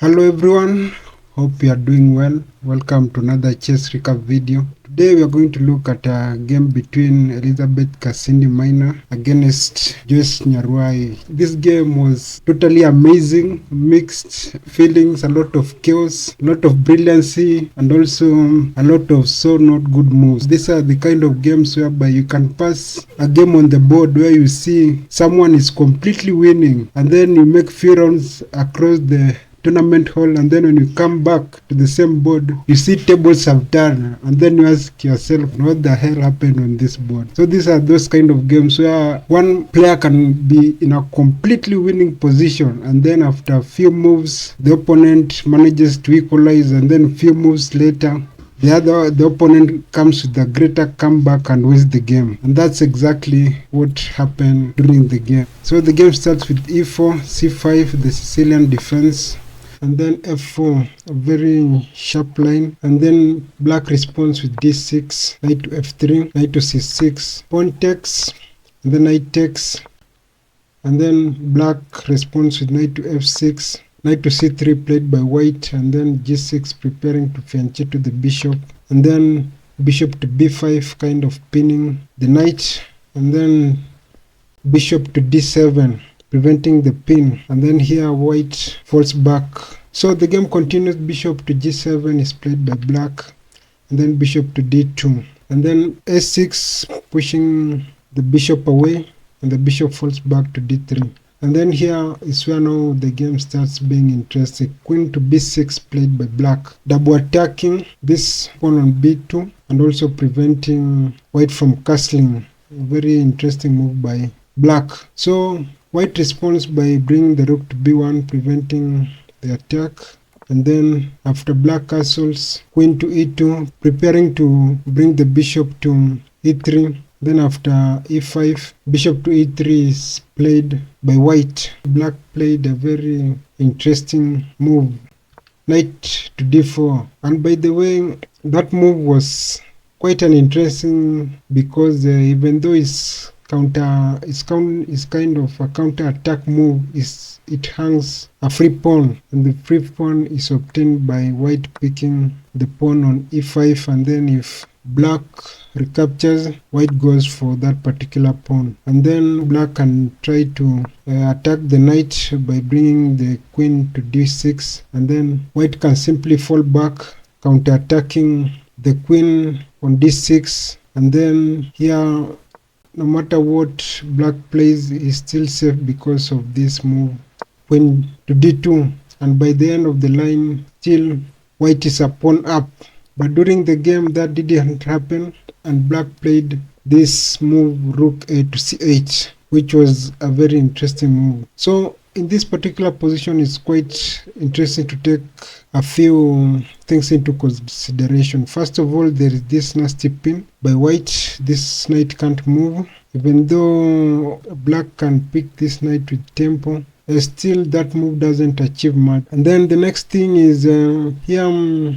Hello everyone, hope you are doing well. Welcome to another chess recap video. Today we are going to look at a game between Cassidy Maina against Joyce Nyaruai. This game was totally amazing, mixed feelings, a lot of chaos, a lot of brilliancy, and also a lot of so not good moves. These are the kind of games whereby you can pass a game on the board where you see someone is completely winning, and then you make few rounds across the tournament hall, and then when you come back to the same board, you see tables have turned, and then you ask yourself, what the hell happened on this board? So these are those kind of games where one player can be in a completely winning position, and then after a few moves the opponent manages to equalize, and then a few moves later the opponent comes with a greater comeback and wins the game. And that's exactly what happened during the game. So the game starts with e4, c5, the Sicilian defense, and then f4, a very sharp line, and then black responds with d6, knight to f3, knight to c6, pawn takes, and then knight takes, and then black responds with knight to f6, knight to c3 played by white, and then g6 preparing to fianchetto the bishop, and then bishop to b5 kind of pinning the knight, and then bishop to d7 preventing the pin, and then here white falls back. So the game continues. Bishop to g7 is played by black, and then bishop to d2, and then a6 pushing the bishop away, and the bishop falls back to d3. And then here is where now the game starts being interesting. Queen to b6 played by black, double attacking this pawn on b2 and also preventing white from castling. A very interesting move by black. So white responds by bringing the rook to b1, preventing the attack. And then after black castles, queen to e2, preparing to bring the bishop to e3. Then after e5, bishop to e3 is played by white. Black played a very interesting move, knight to d4. And by the way, that move was quite an interesting, because even though it's kind of a counter attack move, it hangs a free pawn, and the free pawn is obtained by white picking the pawn on e5, and then if black recaptures, white goes for that particular pawn, and then black can try to attack the knight by bringing the queen to d6, and then white can simply fall back, counter-attacking the queen on d6, and then here no matter what black plays is still safe because of this move, queen to d2, and by the end of the line still white is a pawn up. But during the game that didn't happen, and black played this move rook a to c8, which was a very interesting move. So in this particular position, it's quite interesting to take a few things into consideration. First of all, there is this nasty pin by white. This knight can't move, even though black can pick this knight with tempo. Still that move doesn't achieve much. And then the next thing is here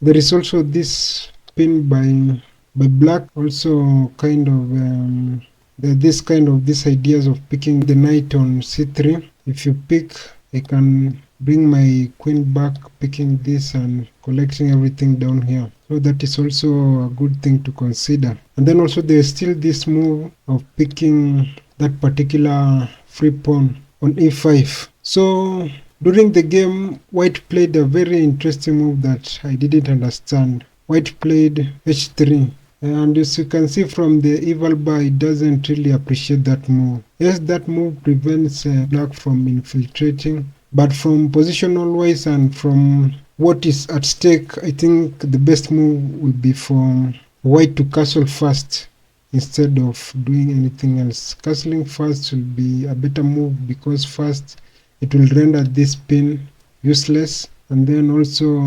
there is also this pin by black, also kind of these ideas of picking the knight on c3. If you pick, I can bring my queen back, picking this and collecting everything down here. So that is also a good thing to consider. And then also there is still this move of picking that particular free pawn on e5. So during the game, white played a very interesting move that I didn't understand. White played h3, and as you can see from the eval bar, it doesn't really appreciate that move. Yes, that move prevents black from infiltrating, but from positional wise and from what is at stake, I think the best move will be for white to castle first instead of doing anything else. Castling first will be a better move, because first it will render this pin useless, and then also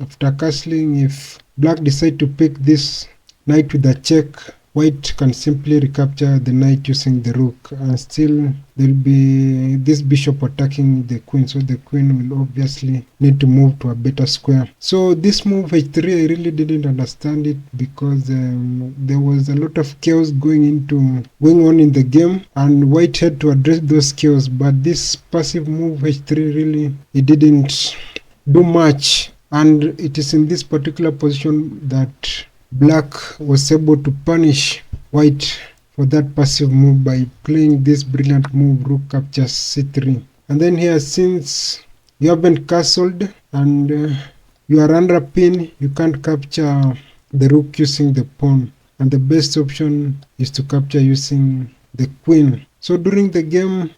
after castling, if black decide to pick this knight with a check, white can simply recapture the knight using the rook, and still there will be this bishop attacking the queen, so the queen will obviously need to move to a better square. So this move h3, I really didn't understand it, because there was a lot of chaos going on in the game, and white had to address those chaos. But this passive move h3, really, it didn't do much, and it is in this particular position that black was able to punish white for that passive move by playing this brilliant move rook captures c3. And then here, since you haven't castled and you are under pin, you can't capture the rook using the pawn, and the best option is to capture using the queen. So during the game,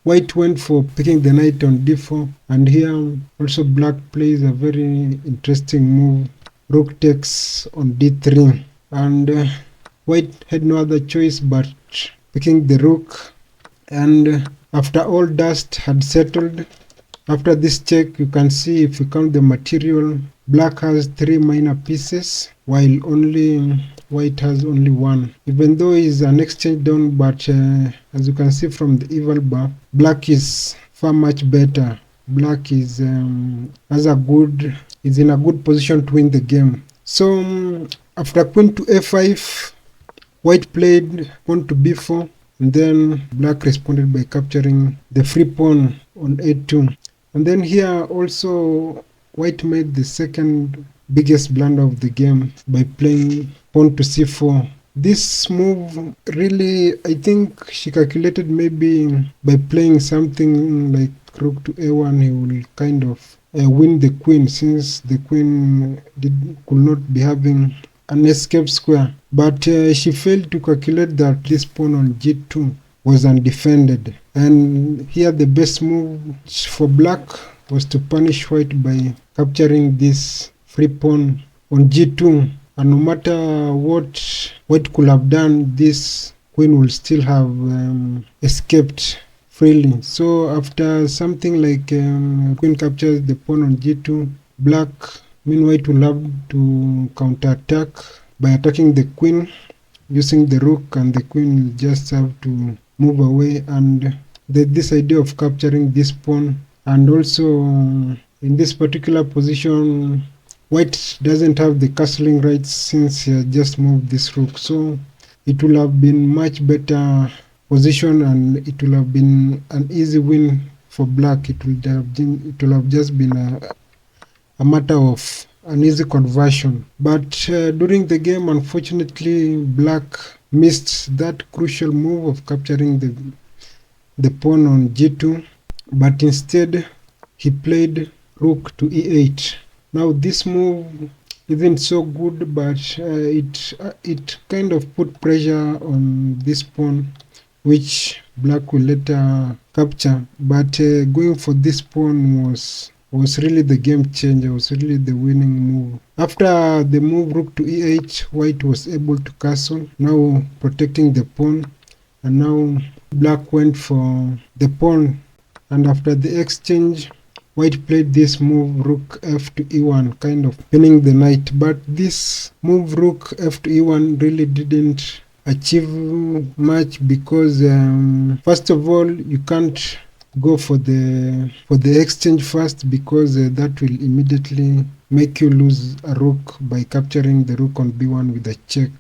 white went for picking the knight on d4, and here also black plays a very interesting move, rook takes on d3, and white had no other choice but picking the rook. And after all dust had settled, after this check, you can see, if you count the material, black has 3 minor pieces while only white has only 1, even though it's an exchange down, but as you can see from the evil bar, black is far much better. Black is in a good position to win the game. So after queen to a5, white played pawn to b4, and then black responded by capturing the free pawn on a2. And then here also white made the second biggest blunder of the game by playing pawn to c4. This move really, I think she calculated maybe by playing something like rook to a1 he will kind of win the queen, since the queen could not be having an escape square. But she failed to calculate that this pawn on g2 was undefended, and here the best move for black was to punish white by capturing this free pawn on g2, and no matter what white could have done, this queen will still have escaped freely. So after something like queen captures the pawn on g2, black meanwhile will have to counterattack by attacking the queen using the rook, and the queen will just have to move away. And this idea of capturing this pawn, and also in this particular position white doesn't have the castling rights since he has just moved this rook, so it will have been much better position and it will have been an easy win for black. It will have just been a matter of an easy conversion. But during the game, unfortunately, black missed that crucial move of capturing the pawn on g2, but instead he played rook to e8. Now this move isn't so good, but it kind of put pressure on this pawn, which black will later capture. But going for this pawn was really the game changer, was really the winning move. After the move rook to e8, white was able to castle, now protecting the pawn, and now black went for the pawn, and after the exchange white played this move rook f to e1, kind of pinning the knight. But this move rook f to e1 really didn't achieve much, because first of all, you can't go for the exchange first, because that will immediately make you lose a rook by capturing the rook on b1 with a check.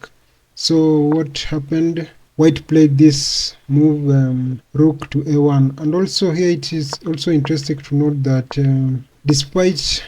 So what happened? White played this move rook to a1, and also here it is also interesting to note that despite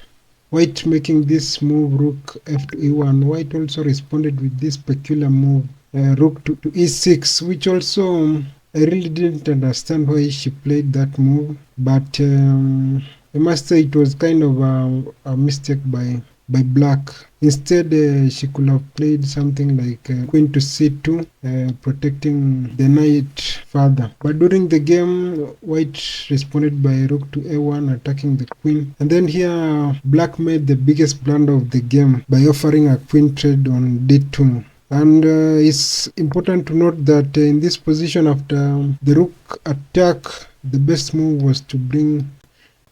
white making this move rook f to e1, white also responded with this peculiar move rook to e6, which also I really didn't understand why she played that move, but I must say it was kind of a mistake by black. Instead, she could have played something like queen to c2, protecting the knight further. But during the game, white responded by rook to a1, attacking the queen. And then here, black made the biggest blunder of the game by offering a queen trade on d2. And it's important to note that in this position, after the rook attack, the best move was to bring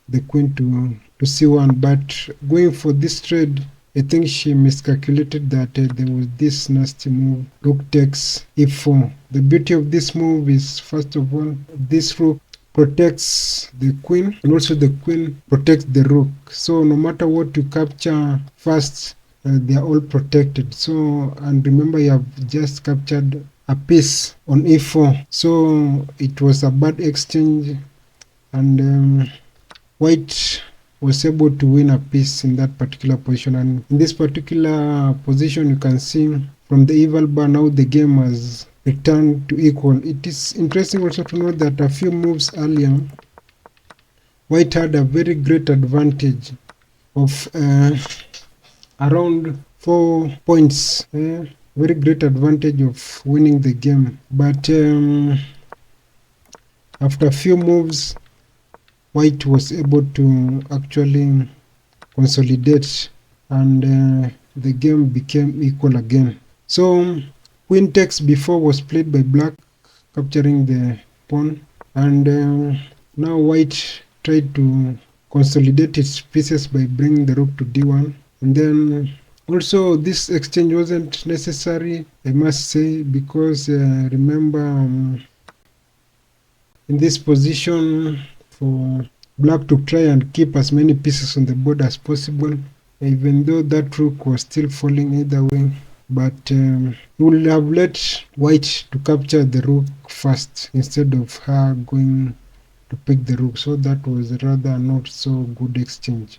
the queen to c1. But going for this trade, I think she miscalculated that there was this nasty move, rook takes e4. The beauty of this move is, first of all, this rook protects the queen, and also the queen protects the rook. So no matter what you capture first, they are all protected. So, and remember, you have just captured a piece on e4, so it was a bad exchange, and white was able to win a piece in that particular position. And in this particular position, you can see from the eval bar now the game has returned to equal. It is interesting also to note that a few moves earlier, White had a very great advantage of around 4 points. Very great advantage of winning the game. But after a few moves, White was able to actually consolidate, and the game became equal again. So queen takes b4 was played by Black, capturing the pawn, and now White tried to consolidate its pieces by bringing the rook to d1. And then also this exchange wasn't necessary, I must say, because remember in this position for Black to try and keep as many pieces on the board as possible, even though that rook was still falling either way. But he would have let White to capture the rook first instead of her going to pick the rook, so that was rather not so good exchange.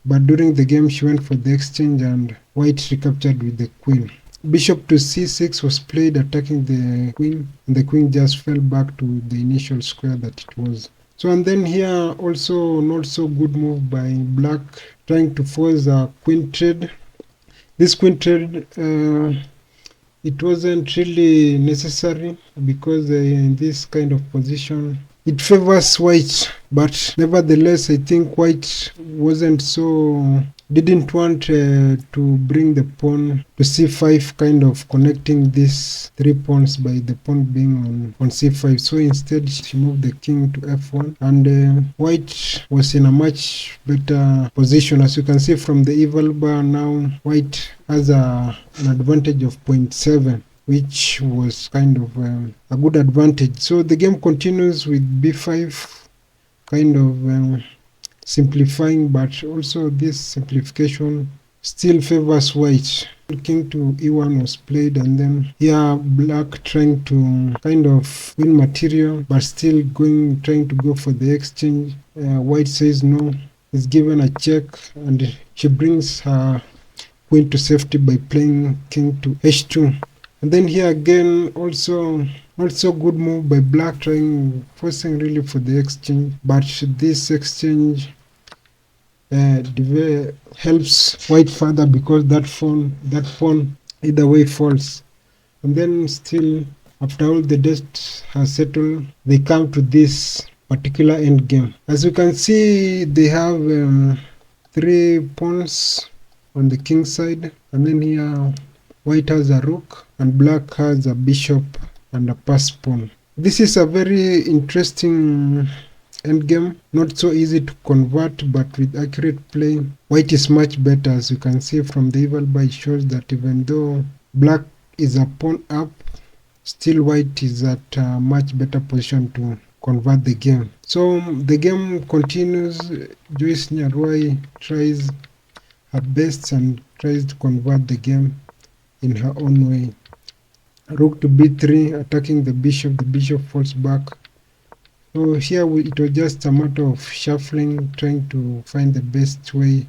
But during the game she went for the exchange and White recaptured with the queen. Bishop to c6 was played, attacking the queen, and the queen just fell back to the initial square that it was. So, and then here also not so good move by Black, trying to force a queen trade. This queen trade, it wasn't really necessary because in this kind of position it favors White, but nevertheless I think White didn't want to bring the pawn to c5, kind of connecting these 3 pawns by the pawn being on c5. So instead she moved the king to f1, and White was in a much better position. As you can see from the eval bar, now White has an advantage of 0.7, which was kind of a good advantage. So the game continues with b5, kind of simplifying, but also this simplification still favors White. King to e1 was played, and then here Black trying to kind of win material but still trying to go for the exchange. White says no, is given a check, and she brings her queen to safety by playing king to h2. And then here again also not so good move by Black, forcing really for the exchange, but this exchange helps White further because that pawn either way falls. And then still, after all the dust has settled, they come to this particular end game. As you can see, they have 3 pawns on the king side, and then here White has a rook and Black has a bishop and a pass pawn. This is a very interesting endgame, not so easy to convert, but with accurate play White is much better. As you can see from the eval bar, it shows that even though Black is a pawn up, still White is at a much better position to convert the game. So the game continues. Joyce Nyaruai tries her best and tries to convert the game in her own way. Rook to b3, attacking the bishop falls back. So here it was just a matter of shuffling, trying to find the best way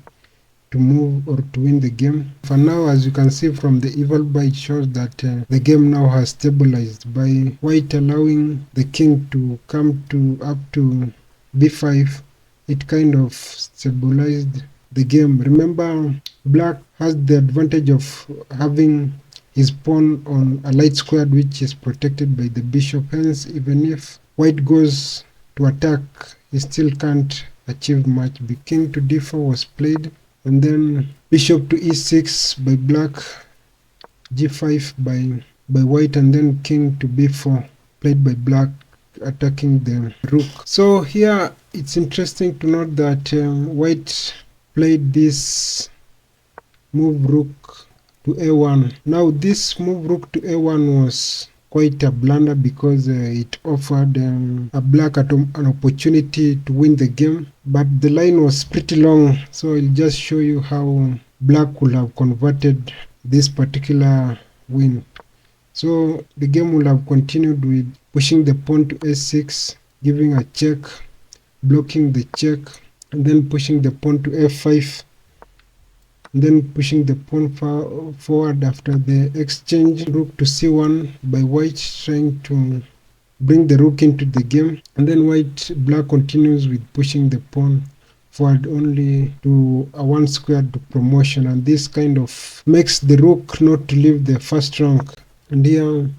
to move or to win the game. For now, as you can see from the eval bar, it shows that the game now has stabilized by White allowing the king to come up to b5. It kind of stabilized the game. Remember, Black has the advantage of having his pawn on a light square which is protected by the bishop. Hence, even if White goes to attack, he still can't achieve much. The king to d4 was played, and then bishop to e6 by Black, g5 by White, and then king to b4 played by Black, attacking the rook. So here it's interesting to note that White played this move rook to a1. Now this move rook to a1 was quite a blunder because it offered a Black an opportunity to win the game, but the line was pretty long, so I'll just show you how Black could have converted this particular win. So the game will have continued with pushing the pawn to a6, giving a check, blocking the check, and then pushing the pawn to f5, and then pushing the pawn forward after the exchange. Rook to c1 by white, trying to bring the rook into the game, and then black continues with pushing the pawn forward only to a one squared promotion, and this kind of makes the rook not to leave the first rank. And here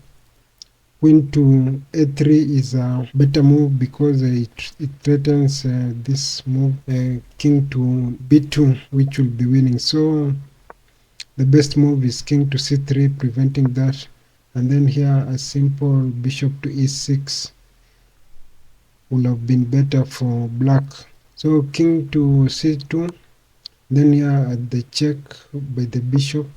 queen to a3 is a better move because it threatens this move, king to b2, which will be winning. So the best move is king to c3, preventing that. And then here a simple bishop to e6 would have been better for black. So king to c2, then here at the check by the bishop,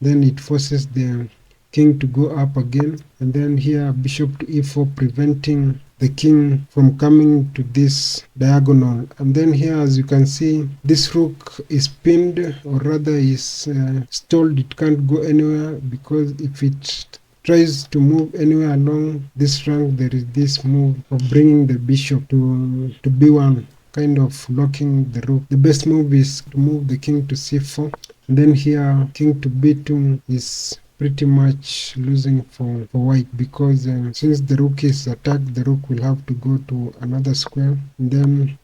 then it forces the king to go up again, and then here bishop to e4, preventing the king from coming to this diagonal. And then here, as you can see, this rook is pinned, or rather is stalled. It can't go anywhere, because if it tries to move anywhere along this rank, there is this move of bringing the bishop to b1, kind of locking the rook. The best move is to move the king to c4, and then here king to b2 is pretty much losing for white, because since the rook is attacked, the rook will have to go to another square, and then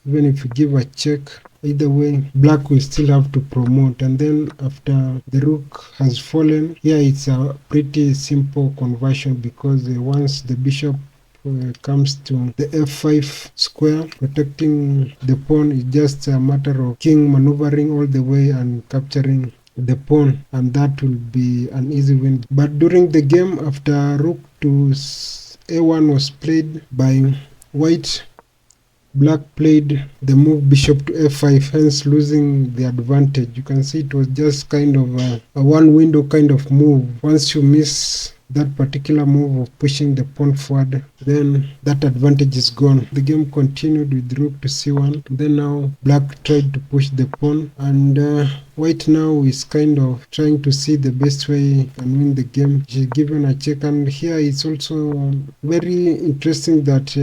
even if you give a check, either way black will still have to promote. And then after the rook has fallen, here it's a pretty simple conversion, because once the bishop comes to the f5 square, protecting the pawn, is just a matter of king maneuvering all the way and capturing the pawn, and that will be an easy win. But during the game, after rook to a1 was played by white, black played the move bishop to f5, hence losing the advantage. You can see it was just kind of a one window kind of move. Once you miss that particular move of pushing the pawn forward, then that advantage is gone. The game continued with rook to c1. Then now black tried to push the pawn, and white now is kind of trying to see the best way and win the game. She's given a check, and here it's also very interesting that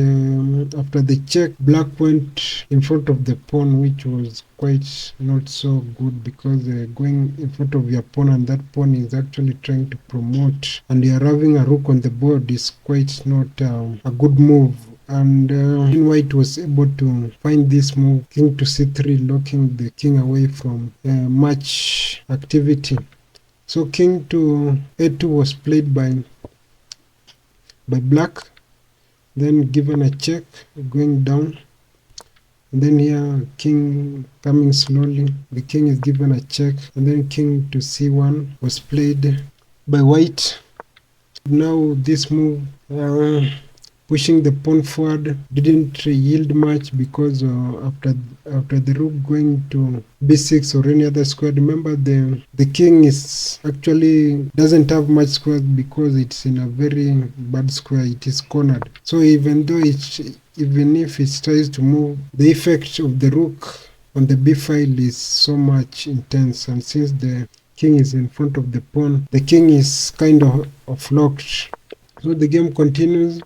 after the check, black went in front of the pawn, which was quite not so good, because going in front of your pawn and that pawn is actually trying to promote, and you're having a rook on the board is quite not a good move. And white was able to find this move, king to c3, locking the king away from much activity. So king to a2 was played by black, then given a check, going down. And then here king coming slowly, the king is given a check, and then king to c1 was played by white. Now this move, pushing the pawn forward, didn't yield much, because after the rook going to b6 or any other square, remember the king is actually doesn't have much squares, because it's in a very bad square. It is cornered. So even if it tries to move, the effect of the rook on the b file is so much intense, and since the king is in front of the pawn, the king is kind of locked. So the game continues.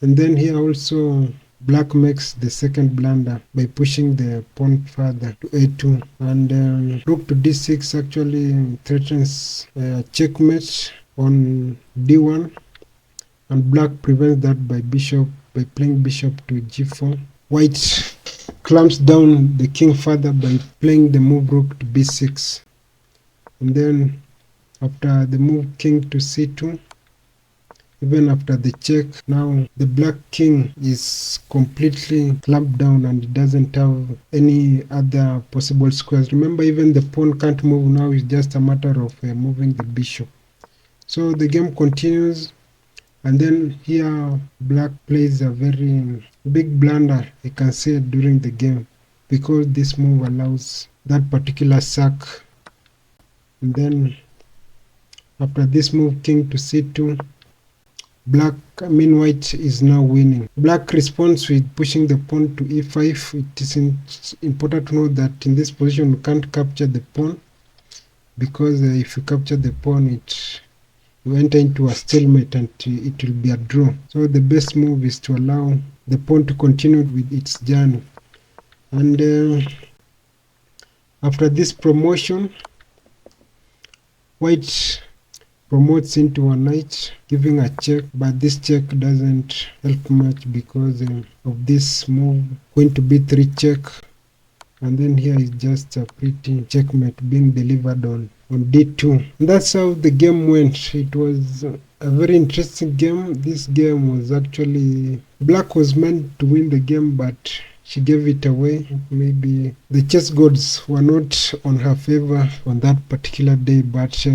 And then here also black makes the second blunder by pushing the pawn further to a2, and rook to d6 actually threatens checkmate on d1, and black prevents that by playing bishop to g4. White clamps down the king further by playing the move rook to b6, and then after the move king to c2, even after the check, now the black king is completely clamped down, and it doesn't have any other possible squares. Remember, even the pawn can't move now. It's just a matter of moving the bishop. So the game continues, and then here black plays a very big blunder, I can say, during the game, because this move allows that particular sack. And then after this move king to c2, white is now winning. Black responds with pushing the pawn to e5. It is important to know that in this position you can't capture the pawn, because if you capture the pawn, you enter into a stalemate and it will be a draw. So the best move is to allow the pawn to continue with its journey. And after this promotion, white promotes into a knight, giving a check, but this check doesn't help much because of this move. Queen to b3 check, and then here is just a pretty checkmate being delivered on d2. And that's how the game went. It was a very interesting game. This game was actually, black was meant to win the game, but she gave it away. Maybe the chess gods were not on her favor on that particular day, but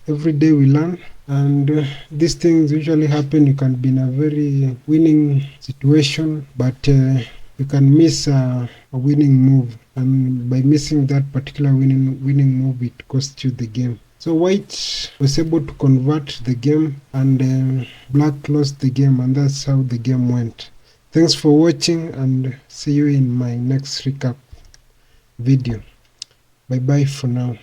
every day we learn, and these things usually happen. You can be in a very winning situation, but you can miss a winning move, and by missing that particular winning move, it costs you the game. So white was able to convert the game, and black lost the game, and that's how the game went. Thanks for watching, and see you in my next recap video. Bye bye for now.